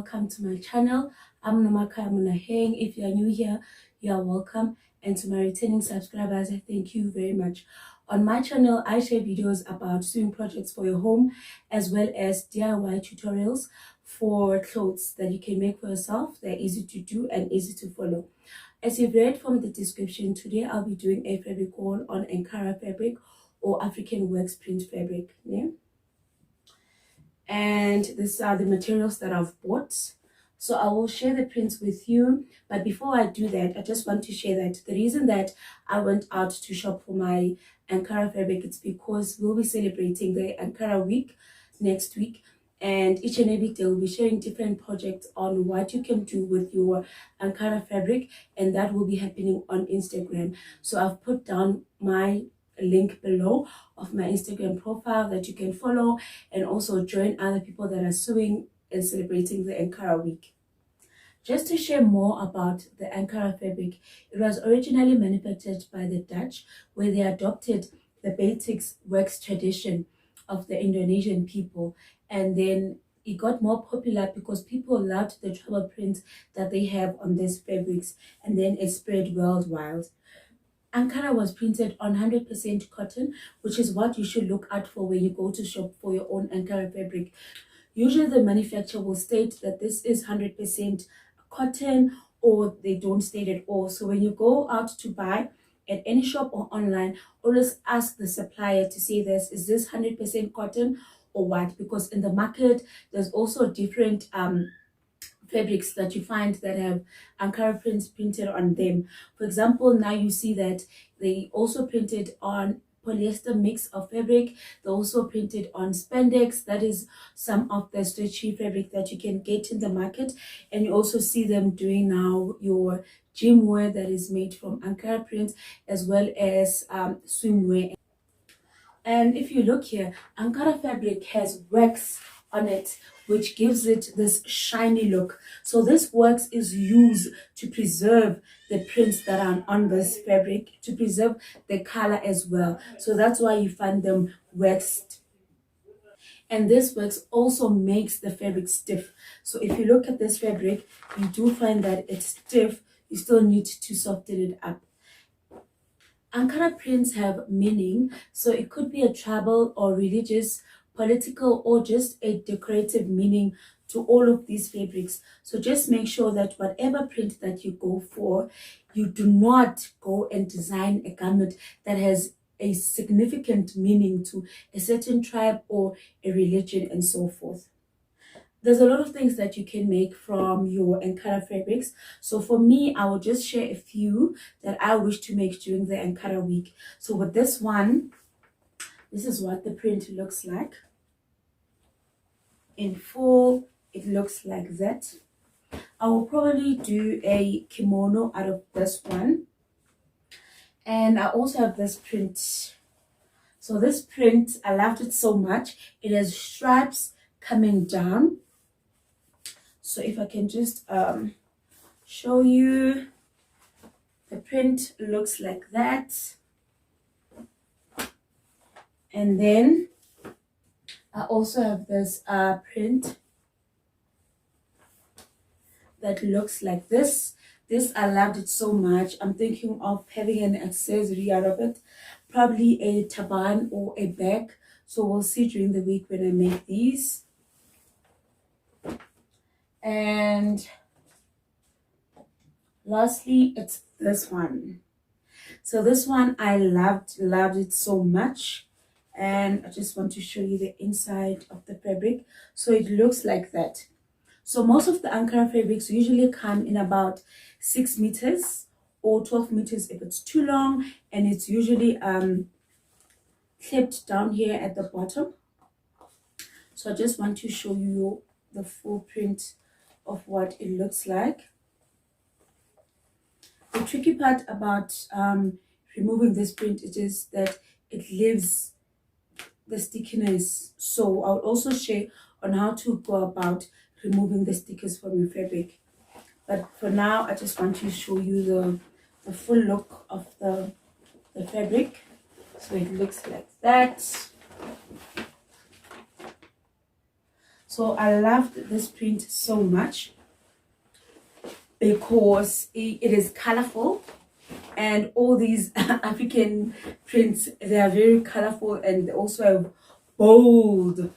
welcome to my channel. I'm Nomaka Munaheng. If you are new here, you are welcome. And to my returning subscribers, I thank you very much. On my channel, I share videos about sewing projects for your home, as well as DIY tutorials for clothes that you can make for yourself. They're easy to do and easy to follow. As you've read from the description, today I'll be doing a fabric haul on Ankara Fabric or African wax print fabric. Yeah? And these are the materials that I've bought. So I will share the prints with you. But before I do that, I just want to share that the reason that I went out to shop for my Ankara fabric, it's because we'll be celebrating the Ankara week next week. And each and every day we'll be sharing different projects on what you can do with your Ankara fabric. And that will be happening on Instagram. So I've put down my link below of my Instagram profile that you can follow and also join other people that are sewing and celebrating the Ankara week. Just to share more about the Ankara fabric, it was originally manufactured by the Dutch, where they adopted the batik wax tradition of the Indonesian people, and then it got more popular because people loved the travel prints that they have on these fabrics, and then it spread worldwide. Ankara was printed on 100% cotton, which is what you should look out for when you go to shop for your own Ankara fabric. Usually the manufacturer will state that this is 100% cotton, or they don't state at all. So when you go out to buy at any shop or online, always ask the supplier to say this, is this 100% cotton or what? Because in the market, there's also different fabrics that you find that have Ankara prints printed on them. For example, now you see that they also printed on polyester mix of fabric. They also printed on spandex. That is some of the stretchy fabric that you can get in the market. And you also see them doing now your gym wear that is made from Ankara prints, as well as swimwear. And if you look here, Ankara fabric has wax on it, which gives it this shiny look. So this wax is used to preserve the prints that are on this fabric, to preserve the color as well. So that's why you find them waxed. And this wax also makes the fabric stiff. So if you look at this fabric, you do find that it's stiff. You still need to soften it up. Ankara prints have meaning, so it could be a tribal or religious, political, or just a decorative meaning to all of these fabrics. So just make sure that whatever print that you go for, you do not go and design a garment that has a significant meaning to a certain tribe or a religion and so forth. There's a lot of things that you can make from your Ankara fabrics. So for me, I will just share a few that I wish to make during the Ankara week. So with this one, this is what the print looks like. In full, it looks like that. I will probably do a kimono out of this one. And I also have this print. So this print, I loved it so much. It has stripes coming down. So if I can just show you, the print looks like that. And then I also have this print that looks like this. This, I loved it so much. I'm thinking of having an accessory out of it, probably a turban or a bag. So we'll see during the week when I make these. And lastly, it's this one. So this one I loved it so much, and I just want to show you the inside of the fabric. So it looks like that. So most of the Ankara fabrics usually come in about 6 meters or 12 meters if it's too long, and it's usually clipped down here at the bottom. So I just want to show you the full print of what it looks like. The tricky part about removing this print is that it leaves the stickiness. So I'll also share on how to go about removing the stickers from your fabric. But for now, I just want to show you the full look of the fabric. So it looks like that. So I loved this print so much because it is colorful, and all these African prints, they are very colorful and they also have bold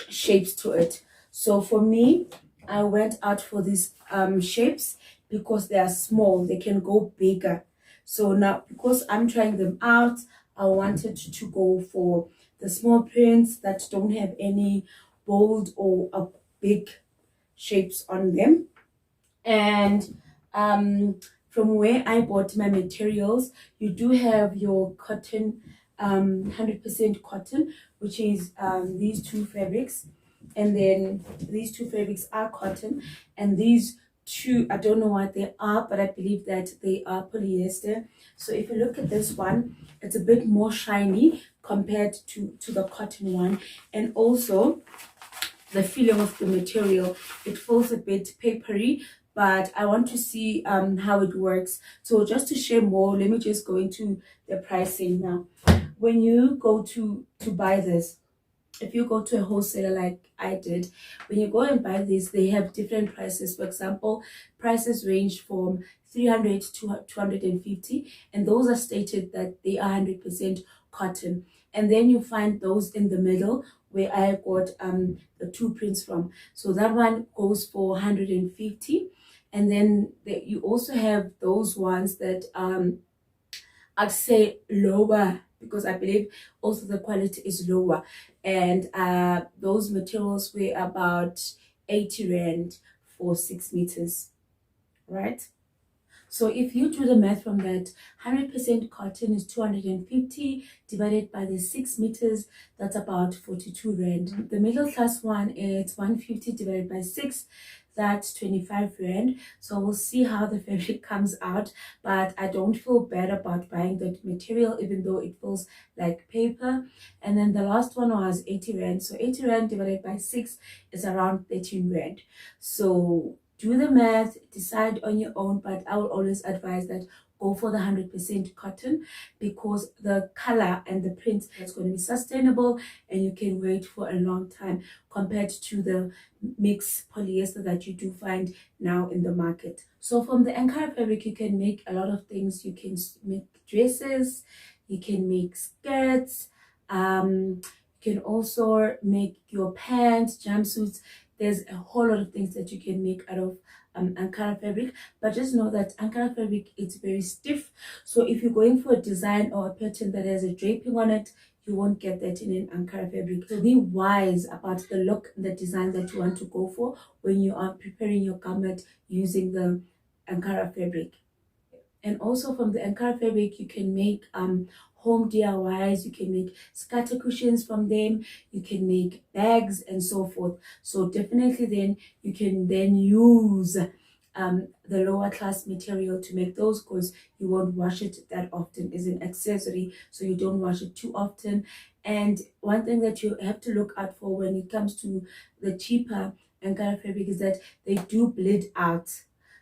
shapes to it. So for me, I went out for these shapes because they are small, they can go bigger. So now, because I'm trying them out, I wanted to go for the small prints that don't have any bold or big shapes on them. And from where I bought my materials, you do have your cotton, 100% cotton, which is these two fabrics. And then these two fabrics are cotton, and these two, I don't know what they are, but I believe that they are polyester. So if you look at this one, it's a bit more shiny compared to the cotton one. And also the feeling of the material, it feels a bit papery, but I want to see how it works. So just to share more, let me just go into the pricing now. When you go to buy this, if you go to a wholesaler like I did, when you go and buy this, they have different prices. For example, prices range from 300 to 250, and those are stated that they are 100% cotton. And then you find those in the middle where I got the two prints from. So that one goes for 150. And then you also have those ones that I'd say lower, because I believe also the quality is lower. And those materials were about 80 Rand for 6 meters, right? So if you do the math from that, 100% cotton is 250 divided by the 6 meters, that's about 42 Rand. The middle class one is 150 divided by 6, that's 25 Rand. So we'll see how the fabric comes out, but I don't feel bad about buying that material, even though it feels like paper. And then the last one was 80 Rand. So 80 Rand divided by 6 is around 13 Rand. So do the math, decide on your own, but I will always advise that go for the 100% cotton, because the color and the print is going to be sustainable and you can wear it for a long time compared to the mixed polyester that you do find now in the market. So from the Ankara fabric, you can make a lot of things. You can make dresses, you can make skirts, you can also make your pants, jumpsuits. There's a whole lot of things that you can make out of Ankara fabric, but just know that Ankara fabric, it's very stiff. So if you're going for a design or a pattern that has a draping on it, you won't get that in an Ankara fabric. So be wise about the look and the design that you want to go for when you are preparing your garment using the Ankara fabric. And also from the Ankara fabric, you can make home DIYs, you can make scatter cushions from them, you can make bags and so forth. So definitely then you can then use the lower class material to make those, because you won't wash it that often as an accessory, so you don't wash it too often. And one thing that you have to look out for when it comes to the cheaper Ankara fabric is that they do bleed out.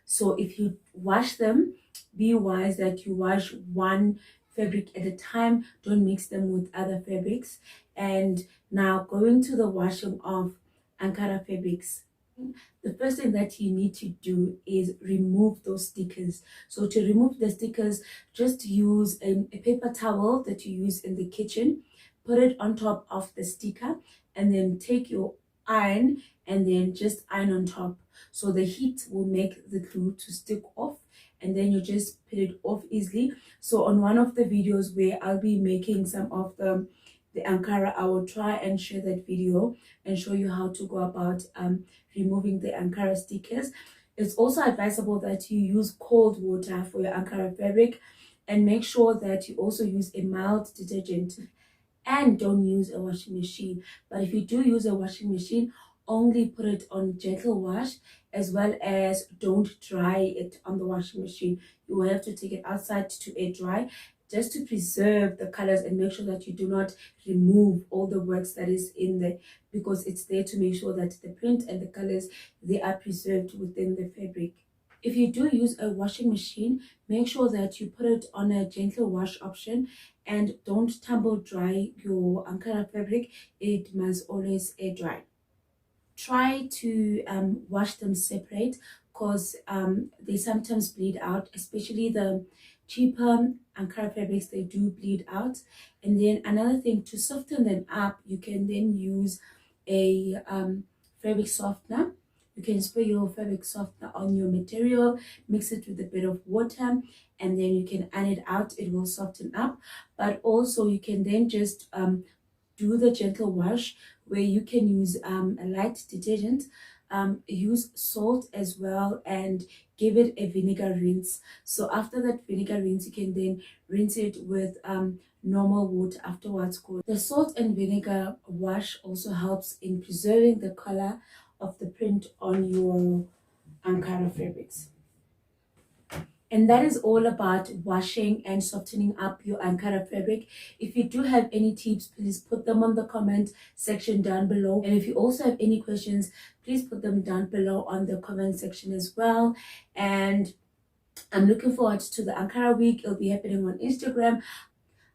So if you wash them, be wise that you wash one fabric at a time, don't mix them with other fabrics. And now going to the washing of Ankara fabrics, the first thing that you need to do is remove those stickers. So to remove the stickers, just use a paper towel that you use in the kitchen, put it on top of the sticker, and then take your iron and then just iron on top. So the heat will make the glue to stick off, and then you just peel it off easily. So on one of the videos where I'll be making some of the Ankara, I will try and share that video and show you how to go about removing the Ankara stickers. It's also advisable that you use cold water for your Ankara fabric, and make sure that you also use a mild detergent, and don't use a washing machine. But if you do use a washing machine, only put it on gentle wash, as well as don't dry it on the washing machine. You will have to take it outside to air dry, just to preserve the colors and make sure that you do not remove all the wax that is in there, because it's there to make sure that the print and the colors, they are preserved within the fabric. If you do use a washing machine, make sure that you put it on a gentle wash option, and don't tumble dry your Ankara fabric. It must always air dry. try to wash them separate, because they sometimes bleed out, especially the cheaper Ankara fabrics, they do bleed out. And then another thing, to soften them up, you can then use a fabric softener. You can spray your fabric softener on your material, mix it with a bit of water, and then you can iron it out. It will soften up. But also you can then just do the gentle wash, where you can use a light detergent, use salt as well, and give it a vinegar rinse. So after that vinegar rinse, you can then rinse it with normal water afterwards. The salt and vinegar wash also helps in preserving the color of the print on your Ankara fabrics. And that is all about washing and softening up your Ankara fabric. If you do have any tips, please put them on the comment section down below. And if you also have any questions, please put them down below on the comment section as well. And I'm looking forward to the Ankara week. It'll be happening on Instagram.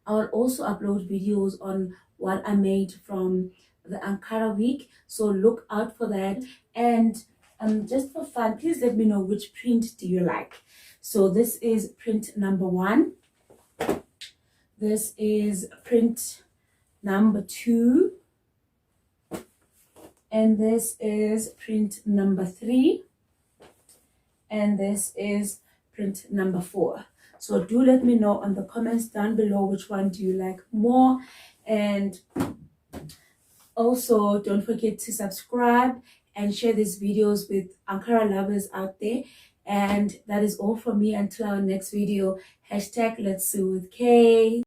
I will also upload videos on what I made from the Ankara week, so look out for that. And just for fun, please let me know which print do you like. So this is print number 1, this is print number 2, and this is print number 3, and this is print number 4. So do let me know on the comments down below which one do you like more. And also don't forget to subscribe and share these videos with Ankara lovers out there. And that is all from me until our next video. #Let's Sew with Kay.